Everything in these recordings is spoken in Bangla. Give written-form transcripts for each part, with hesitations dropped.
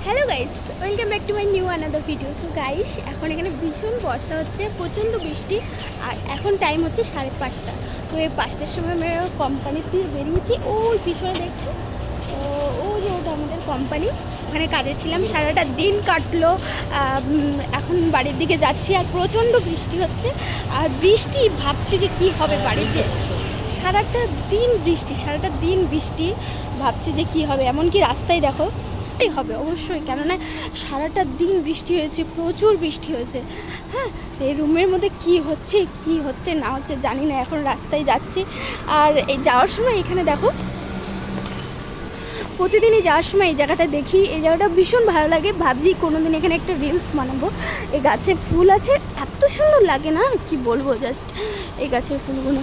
Hello guys, welcome back to my new another video. So guys, এখন এখানে ভীষণ বর্ষা হচ্ছে, প্রচণ্ড বৃষ্টি। আর এখন টাইম হচ্ছে 5:30। তো এই 5টার সময় আমরা কোম্পানির দিয়ে বেরিয়েছি। ওই পিছনে দেখছো, ও যে ওটা আমাদের কোম্পানি, ওখানে কাজে ছিলাম। সারাটা দিন কাটলো, এখন বাড়ির দিকে যাচ্ছি। আর প্রচণ্ড বৃষ্টি হচ্ছে, আর বৃষ্টি ভাবছি যে কী হবে বাড়িতে। সারাটা দিন বৃষ্টি, ভাবছি যে কী হবে। এমনকি রাস্তায় দেখো হবে অবশ্যই, কেননা সারাটা দিন বৃষ্টি হয়েছে, প্রচুর বৃষ্টি হয়েছে। হ্যাঁ, এই রুমের মধ্যে কি হচ্ছে না হচ্ছে জানি না। এখন রাস্তায় যাচ্ছি, আর এই যাওয়ার সময় এখানে দেখো, প্রতিদিনই যাওয়ার সময় এই জায়গাটা দেখি। এই জায়গাটা ভীষণ ভালো লাগে। ভাবছি কোনোদিন এখানে একটা রিলস বানাবো। এই গাছে ফুল আছে, এত সুন্দর লাগে না কি বলবো। জাস্ট এই গাছের ফুলগুলো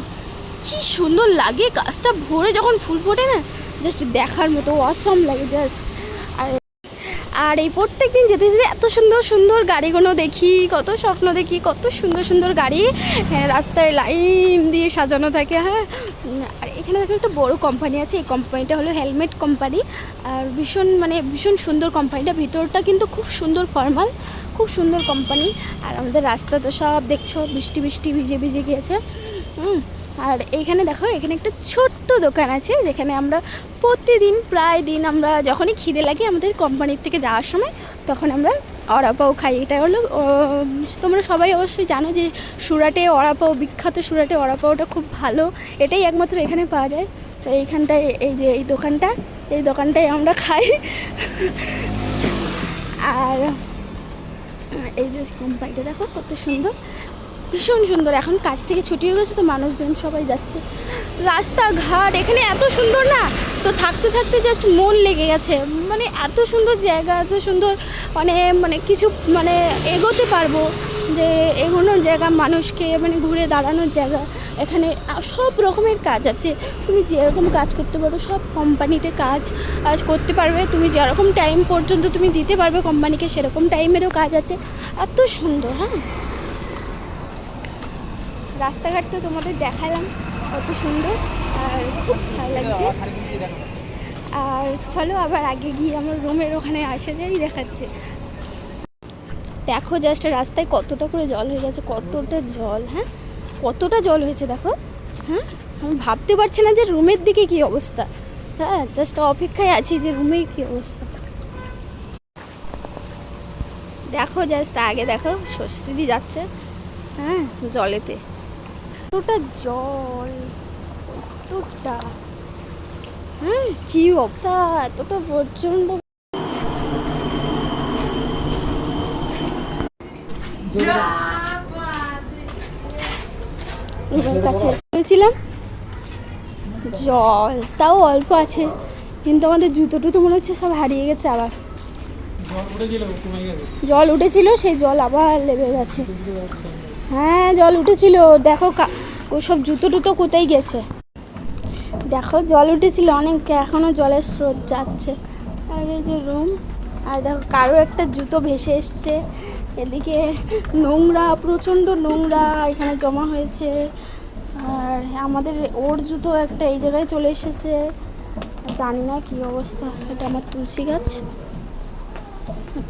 কি সুন্দর লাগে, গাছটা ভরে যখন ফুল ফোটে না, জাস্ট দেখার মতো অসম লাগে জাস্ট। আর এই প্রত্যেক দিন যেতে যেতে এত সুন্দর সুন্দর গাড়িগুলো দেখি, কত স্বপ্ন দেখি, কত সুন্দর সুন্দর গাড়ি রাস্তায় লাইন দিয়ে সাজানো থাকে। হ্যাঁ, আর এখানে দেখো একটা বড় কোম্পানি আছে। এই কোম্পানিটা হলো হেলমেট কোম্পানি। আর ভীষণ সুন্দর কোম্পানিটা। ভিতরটা কিন্তু খুব সুন্দর, ফর্মাল, খুব সুন্দর কোম্পানি। আর আমাদের রাস্তা তো সব দেখছো বৃষ্টি ভিজে ভিজে গিয়েছে। আর এইখানে দেখো, এখানে একটা ছোট্ট দোকান আছে, যেখানে আমরা প্রতিদিন প্রায় দিন আমরা যখনই খিদে লাগে আমাদের কোম্পানির থেকে যাওয়ার সময়, তখন আমরা অড়াপাও খাই। এটা হলো, তোমরা সবাই অবশ্যই জানো যে সুরাটে অড়াপাও বিখ্যাত। সুরাটে অড়াপাওটা খুব ভালো, এটাই একমাত্র এখানে পাওয়া যায়। তো এইখানটায় এই দোকানটায় আমরা খাই। আর এই যে কোম্পানিটা দেখো কত সুন্দর, ভীষণ সুন্দর। এখন কাজ থেকে ছুটি হয়ে গেছে, তো মানুষজন সবাই যাচ্ছে। রাস্তাঘাট এখানে এত সুন্দর না, তো থাকতে থাকতে জাস্ট মন লেগে গেছে। মানে এত সুন্দর জায়গা, এত সুন্দর, কিছু এগোতে পারবো, যে এগোনোর জায়গা, মানুষকে ঘুরে দাঁড়ানোর জায়গা। এখানে সব রকমের কাজ আছে, তুমি যেরকম কাজ করতে পারো সব কোম্পানিতে কাজ করতে পারবে। তুমি যেরকম টাইম পর্যন্ত তুমি দিতে পারবে কোম্পানিকে, সেরকম টাইমেরও কাজ আছে। এত সুন্দর। হ্যাঁ, রাস্তাঘাট তো তোমাদের দেখালাম কত সুন্দর, আর খুব ভালো লাগছে। আর চলো আবার আগে গিয়ে আমার রুমের ওখানে আসে যাই, দেখাচ্ছে। দেখো জাস্ট রাস্তায় কতটা করে জল হয়ে গেছে, কতটা জল। হ্যাঁ, কতটা জল হয়েছে দেখো। হ্যাঁ, আমি ভাবতে পারছি না যে রুমের দিকে কি অবস্থা। হ্যাঁ, জাস্ট অপেক্ষায় আছি যে রুমের কি অবস্থা। দেখো জাস্ট আগে দেখো, ষষ্ঠী যাচ্ছে। হ্যাঁ, জলেতে কতটা জল, কতটা। কি অবস্থা, এতটা প্রচন্ড। কাছে বলছিলাম জল তাও অল্প আছে, কিন্তু আমাদের জুতো টুতো মনে হচ্ছে সব হারিয়ে গেছে। আবার জল উঠেছিল, সেই জল আবার লেগে গেছে। হ্যাঁ, জল উঠেছিল, দেখো ওসব জুতো টুতো কোথায় গেছে। দেখো জল উঠেছিল অনেক, এখনও জলের স্রোত যাচ্ছে। আর এই যে রুম, আর দেখো কারো একটা জুতো ভেসে এসছে। এদিকে নোংরা, প্রচণ্ড নোংরা এখানে জমা হয়েছে। আর আমাদের ওর জুতো একটা এই জায়গায় চলে এসেছে, জানি না কী অবস্থা। এটা আমার তুলসী গাছ,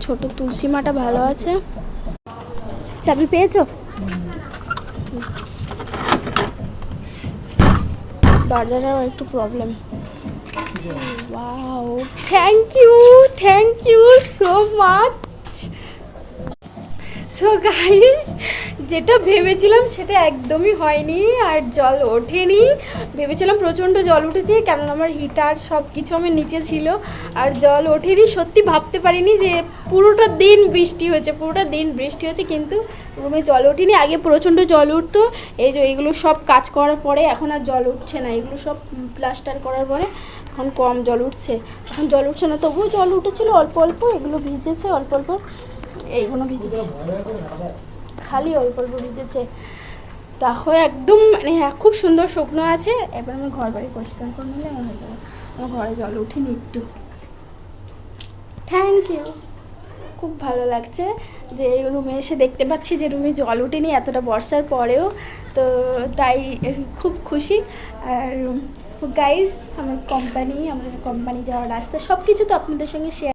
ছোট তুলসী মাটা ভালো আছে। চাবি পেয়েছো? দরজাটাও একটু problem. Wow, thank you so much. So guys, যেটা ভেবেছিলাম সেটা একদমই হয়নি, আর জল ওঠেনি। ভেবেছিলাম প্রচণ্ড জল উঠেছে, কেননা আমার হিটার সব কিছু আমার নিচে ছিল, আর জল ওঠেনি। সত্যি ভাবতে পারিনি যে পুরোটা দিন বৃষ্টি হয়েছে, কিন্তু রুমে জল ওঠেনি। আগে প্রচণ্ড জল উঠতো, এই যে এইগুলো সব কাজ করার পরে এখন আর জল উঠছে না। এগুলো সব প্লাস্টার করার পরে এখন কম জল উঠছে। এখন জল উঠছে না, তবুও জল উঠেছিল অল্প অল্প। এগুলো ভিজেছে অল্প অল্প, এইগুলো ভিজেছে, খালি অল্প অল্প ভিজেছে। দেখো একদম খুব সুন্দর শুকনো আছে। এবার আমার ঘর বাড়ি পরিষ্কার করে নিলে আমার হয়ে যাবে। আমার ঘরে জল উঠেনি একটু। থ্যাংক ইউ, খুব ভালো লাগছে যে এই রুমে এসে দেখতে পাচ্ছি যে রুমে জল ওঠেনি এতটা বর্ষার পরেও। তো তাই খুব খুশি। আর গাইস, আমাদের কোম্পানি যাওয়ার রাস্তা সব কিছু তো আপনাদের সঙ্গে শেয়ার